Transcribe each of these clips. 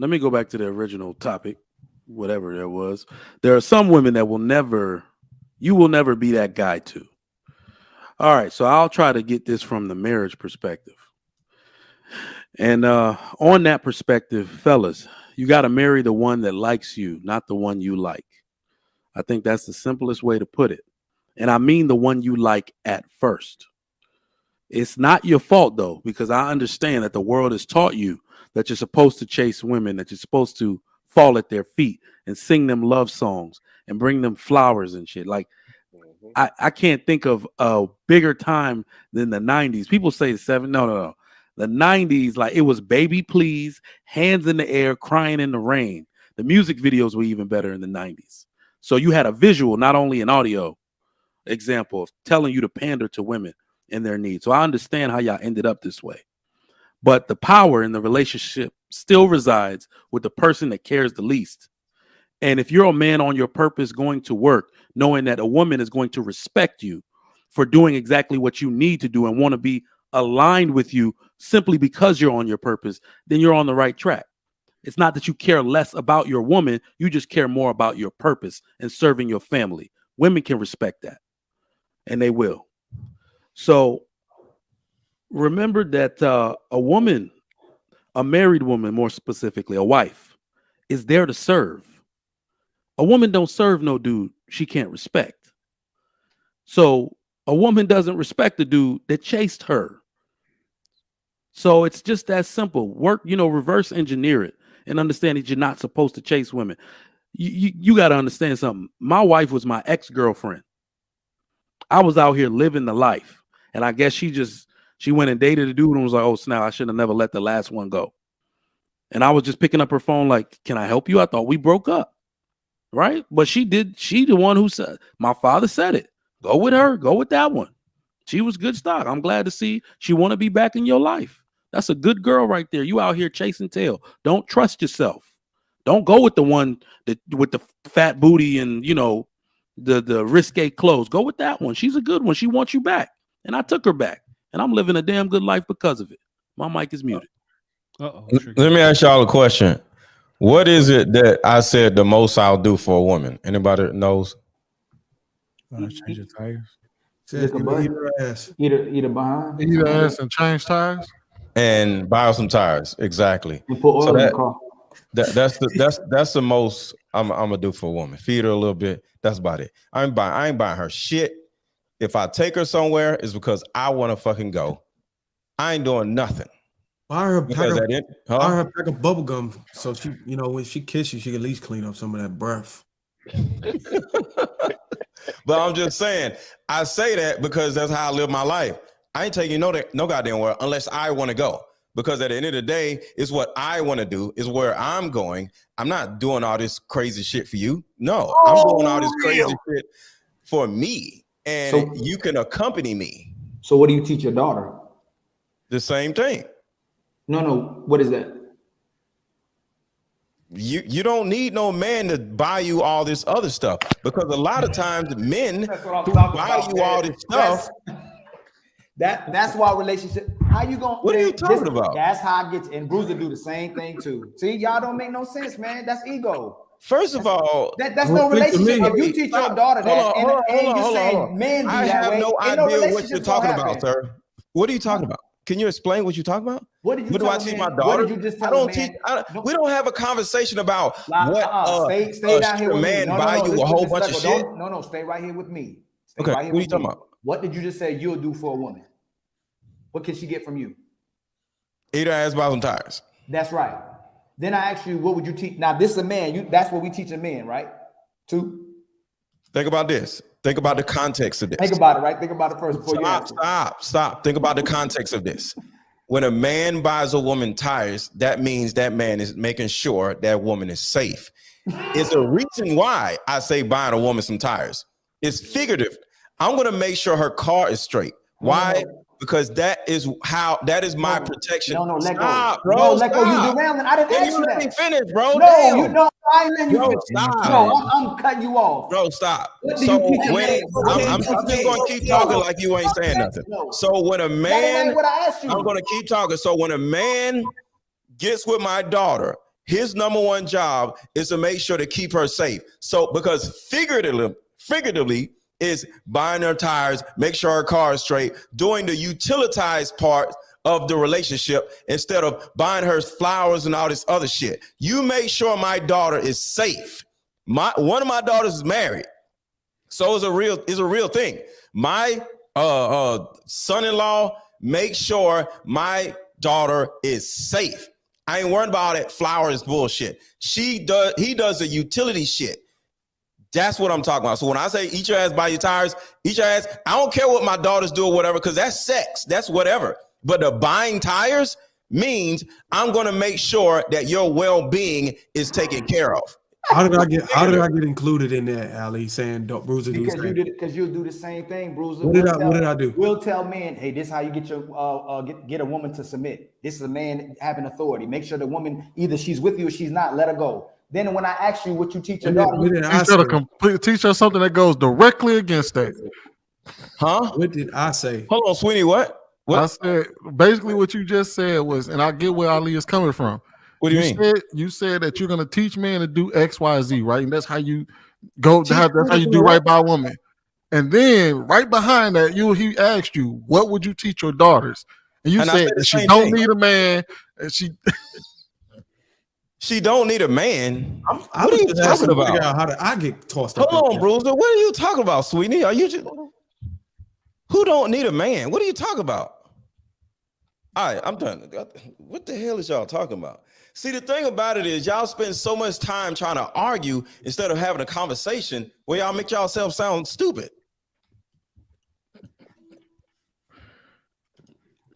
let me go back to the original topic, whatever there was. There are some women that you will never be that guy to. All right, so I'll try to get this from the marriage perspective. And on that perspective, fellas, you got to marry the one that likes you, not the one you like. I think that's the simplest way to put it. And I mean the one you like at first. It's not your fault, though, because I understand that the world has taught you that you're supposed to chase women, that you're supposed to fall at their feet and sing them love songs and bring them flowers and shit. Like, I can't think of a bigger time than the 90s. People say no. The 90s, like, it was baby please, hands in the air, crying in the rain. The music videos were even better in the 90s. So you had a visual, not only an audio example of telling you to pander to women and their needs. So I understand how y'all ended up this way. But the power in the relationship still resides with the person that cares the least. And if you're a man on your purpose going to work, knowing that a woman is going to respect you for doing exactly what you need to do and want to be aligned with you simply because you're on your purpose, then you're on the right track. It's not that you care less about your woman. You just care more about your purpose and serving your family. Women can respect that, and they will. So remember that a woman, a married woman, more specifically, a wife, is there to serve. A woman don't serve no dude she can't respect. So a woman doesn't respect the dude that chased her. So it's just that simple. Work, reverse engineer it and understand that you're not supposed to chase women. You got to understand something. My wife was my ex-girlfriend. I was out here living the life. And I guess she went and dated a dude and was like, oh, snap, I should have never let the last one go. And I was just picking up her phone like, can I help you? I thought we broke up. Right? But she the one who said, my father said it. Go with her. Go with that one. She was good stock. I'm glad to see she want to be back in your life. That's a good girl right there. You out here chasing tail. Don't trust yourself. Don't go with the one with the fat booty and, the risque clothes. Go with that one. She's a good one. She wants you back. And I took her back. And I'm living a damn good life because of it. My mic is muted. Let me ask y'all a question. What is it that I said the most I'll do for a woman? Anybody knows? Change your tires. Eat her ass. Eat her behind. Eat her ass and change tires. And buy her some tires. Exactly. And put oil in the car. That's the most I'm gonna do for a woman. Feed her a little bit. That's about it. I ain't buying her shit. If I take her somewhere, it's because I want to fucking go. I ain't doing nothing. Buy her a pack of bubble gum so she, when she kisses you, she can at least clean up some of that breath. But I'm just saying, I say that because that's how I live my life. I ain't taking no goddamn where unless I want to go. Because at the end of the day, it's what I want to do, is where I'm going. I'm not doing all this crazy shit for you. No, I'm doing all this crazy shit for me. And you can accompany me. So what do you teach your daughter? The same thing. No. What is that? You don't need no man to buy you all this other stuff, because a lot of times men who buy you all this stuff. That's why relationship. How you gonna? What are you talking about? That's how I get. And Bruiser do the same thing too. See, y'all don't make no sense, man. That's ego. First of all, that's no relationship. If you teach your daughter that, and you say men do that way, I have no idea what you're talking about, sir. What are you talking about? Can you explain what you're talking about? What do I teach my daughter? I don't teach. We don't have a conversation about what stay down here with man buy you a whole bunch of shit. No, stay right here with me. Okay, what are you talking about? What did you just say you'll do for a woman? What can she get from you? Eat her ass, buy some tires. That's right. Then I ask you, what would you teach? Now, this is a man. That's what we teach a man, right? Two. Think about this. Think about the context of this. Think about it, right? Think about it first before Stop. Think about the context of this. When a man buys a woman tires, that means that man is making sure that woman is safe. It's a reason why I say buying a woman some tires. It's figurative. I'm going to make sure her car is straight. Why? Because that is my protection. No, let stop, go. Bro, no, let go. You derailing. I didn't ask you let that. me finish, bro. No, damn. you know I ain't letting you finish. Stop. No, I'm cutting you off. Bro, stop. So I'm just going to keep talking like you ain't saying nothing. So when a man, what I asked you. I'm going to keep talking. So when a man gets with my daughter his number one job is to make sure to keep her safe. So because figuratively is buying her tires, make sure her car is straight, doing the utilitized part of the relationship instead of buying her flowers and all this other shit. You make sure my daughter is safe. One of my daughters is married, so it's a real thing. My son-in-law makes sure my daughter is safe. I ain't worried about it. Flowers bullshit. He does the utility shit. That's what I'm talking about. So when I say eat your ass by your tires, eat your ass, I don't care what my daughters do or whatever, because that's sex. That's whatever. But the buying tires means I'm going to make sure that your well-being is taken care of. How did I get included in that, Ali? Saying don't Bruiser do because you'll do the same thing, Bruiser. What did I do? We'll tell men, hey, this is how you get your get a woman to submit. This is a man having authority. Make sure the woman, either she's with you or she's not, let her go. Then when I ask you what you teach your daughter, teach her something that goes directly against that. Huh? What did I say? Hold on, Sweeney, what? I said basically what you just said was, and I get where Ali is coming from. What do you mean? You said that you're going to teach men to do X, Y, Z, right? And that's how you go. That's how you do right by a woman. And then right behind that, he asked you, what would you teach your daughters? And you said that she don't need a man. And she don't need a man. What are you talking about? How did I get tossed up? Hold on, Bruiser. What are you talking about, Sweetie? Are you just who don't need a man? What are you talking about? All right, I'm done. What the hell is y'all talking about? See, the thing about it is y'all spend so much time trying to argue instead of having a conversation where y'all make yourself sound stupid.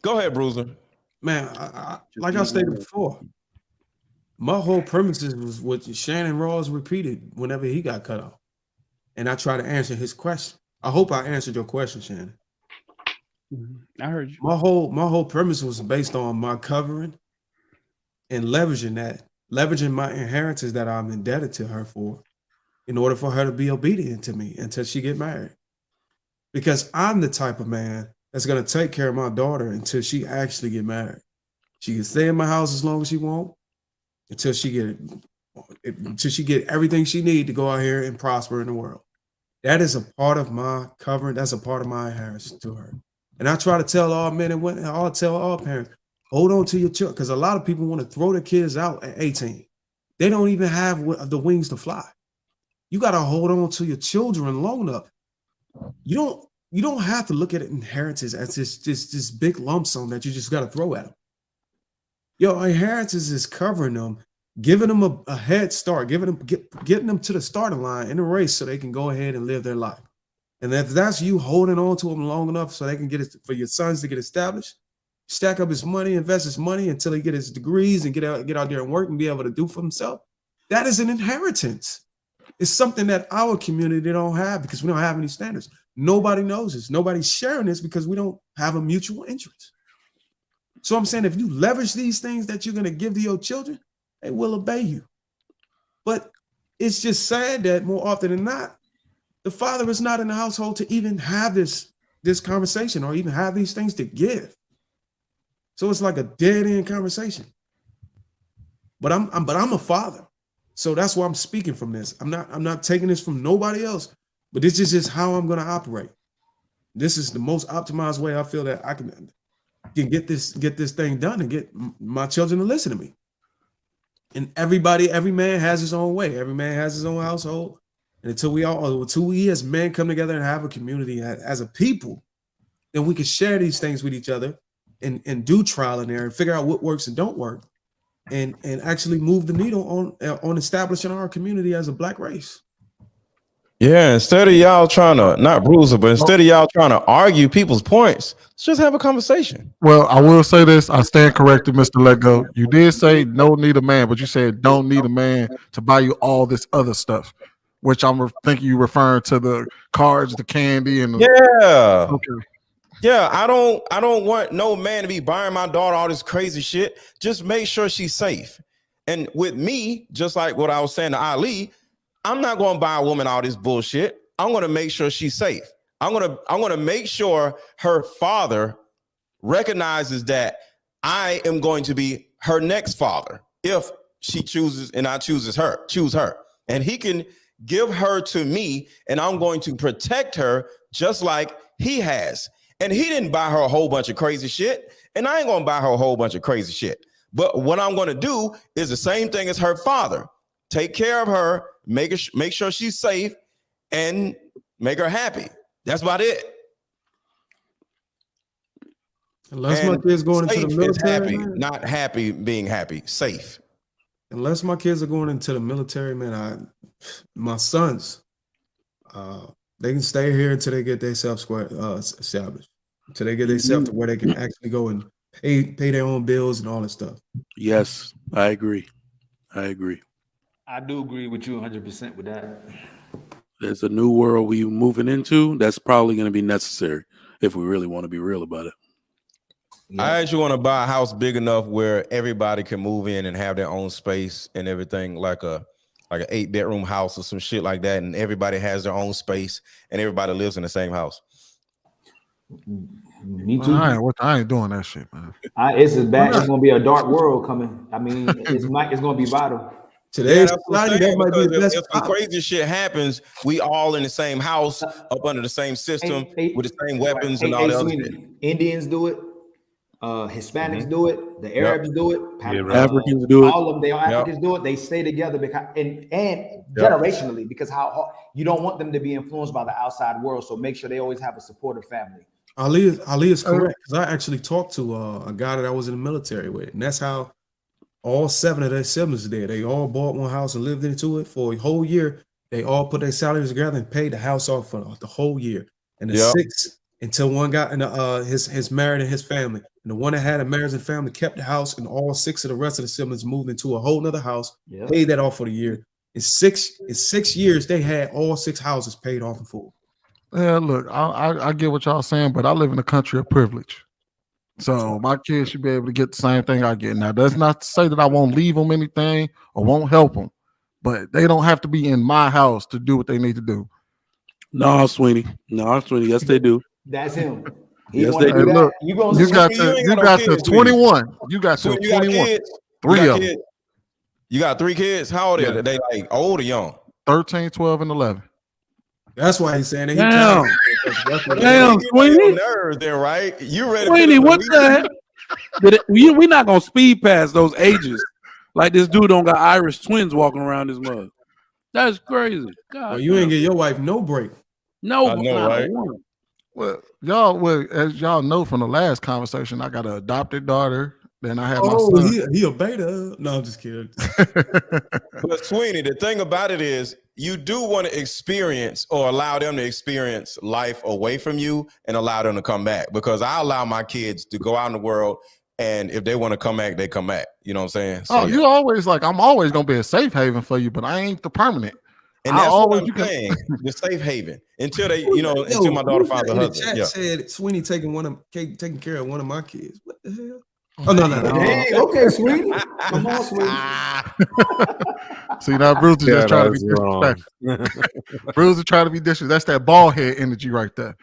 Go ahead, Bruiser. Man, like I stated before, my whole premises was what Shannon Rawls repeated whenever he got cut off. And I try to answer his question. I hope I answered your question, Shannon. I heard you. My whole premise was based on my covering and leveraging my inheritance that I'm indebted to her for in order for her to be obedient to me until she get married. Because I'm the type of man that's going to take care of my daughter until she actually get married. She can stay in my house as long as she wants until she get everything she need to go out here and prosper in the world. That is a part of my covering. That's a part of my inheritance to her. And I try to tell all men and women, I'll tell all parents, hold on to your children, because a lot of people want to throw their kids out at 18. They don't even have the wings to fly. You got to hold on to your children long enough. You don't have to look at inheritance as this big lump sum that you just got to throw at them. Your inheritance is covering them, giving them a head start, getting them to the starting line in the race so they can go ahead and live their life. And if that's you holding on to them long enough so they can get it, for your sons to get established, stack up his money, invest his money until he get his degrees and get out there and work and be able to do for himself, that is an inheritance. It's something that our community don't have because we don't have any standards. Nobody knows this. Nobody's sharing this because we don't have a mutual interest. So I'm saying if you leverage these things that you're going to give to your children, they will obey you. But it's just sad that more often than not, the father is not in the household to even have this conversation or even have these things to give. So it's like a dead end conversation. But I'm a father, so that's why I'm speaking from this. I'm not taking this from nobody else, but this is just how I'm going to operate. This is the most optimized way I feel that I can get this thing done and get my children to listen to me. And every man has his own way. Every man has his own household. And until we as men come together and have a community as a people, then we can share these things with each other and do trial and error and figure out what works and don't work and actually move the needle on establishing our community as a Black race. Yeah, instead of y'all trying to, not Bruiser, but instead of y'all trying to argue people's points, let's just have a conversation. Well, I will say this. I stand corrected, Mr. Lego. You did say no need a man, but you said don't need a man to buy you all this other stuff, which I'm thinking you referring to the cards, the candy, and yeah. Okay. Yeah, I don't want no man to be buying my daughter all this crazy shit. Just make sure she's safe. And with me, just like what I was saying to Ali, I'm not going to buy a woman all this bullshit. I'm going to make sure she's safe. I'm going to make sure her father recognizes that I am going to be her next father if she chooses and I choose her. And he can give her to me and I'm going to protect her just like he has. And he didn't buy her a whole bunch of crazy shit. And I ain't going to buy her a whole bunch of crazy shit. But what I'm going to do is the same thing as her father. Take care of her, make sure she's safe, and make her happy. That's about it. Unless my kids going into the military, happy, man, not happy being happy, safe. unless my kids are going into the military, man, my sons, they can stay here until they get themselves established, until they get themselves to where they can actually go and pay their own bills and all that stuff. Yes, I agree. I do agree with you 100% with that. There's a new world we moving into that's probably going to be necessary if we really want to be real about it. Yeah. I actually want to buy a house big enough where everybody can move in and have their own space and everything, like an 8-bedroom house or some shit like that, and everybody has their own space and everybody lives in the same house. Me too. I ain't doing that shit, man. It's as bad. It's gonna be a dark world coming. I mean, it's gonna be vital. Today's society, that might be the best. If some crazy shit happens, we all in the same house, up under the same system, with the same weapons and all that other shit. Indians do it. Hispanics do it. The Arabs do it. Africans do it. All of them. Africans do it. They stay together because and generationally, because how you don't want them to be influenced by the outside world. So make sure they always have a supportive family. Ali is correct, because I actually talked to a guy that I was in the military with, and that's how all 7 of their siblings did. They all bought one house and lived into it for a whole year. They all put their salaries together and paid the house off for the whole year. And the 6 until one got in his married and his family. And the one that had a marriage and family kept the house, and all 6 of the rest of the siblings moved into a whole nother house, paid that off for the year. In 6 years, they had all 6 houses paid off in full. Yeah, look, I get what y'all saying, but I live in a country of privilege. So my kids should be able to get the same thing I get. Now, that's not to say that I won't leave them anything or won't help them, but they don't have to be in my house to do what they need to do. No, Sweeney. Yes, they do. That's him. Yes, they do. Look, you got to 21. You got to 21. 3 of them. You got 3 kids? How old are they? They like old or young? 13, 12, and 11. That's why he's saying that. Damn, Sweeney. Nerves there, right? You ready? Sweeney, what the heck? We're not gonna speed past those ages. Like this dude don't got Irish twins walking around his mother. That's crazy. God, well, you ain't get your wife no break. No, I know, right? Well, as y'all know from the last conversation, I got an adopted daughter. Then I have my son. He a beta. No, I'm just kidding. But Sweeney, the thing about it is, you do want to experience or allow them to experience life away from you and allow them to come back. Because I allow my kids to go out in the world, and if they want to come back, they come back. You know what I'm saying? So, you always like, I'm always gonna be a safe haven for you, but I ain't the permanent. And that's what I'm saying. The safe haven until they, until my daughter finds a husband. The chat said Sweeney taking care of one of my kids. What the hell? Oh no. Hey, okay, Sweeney. Come on, Sweeney. See, now Bruce is just trying to be disrespectful. Bruce is trying to be disrespectful. That's that bald head energy right there.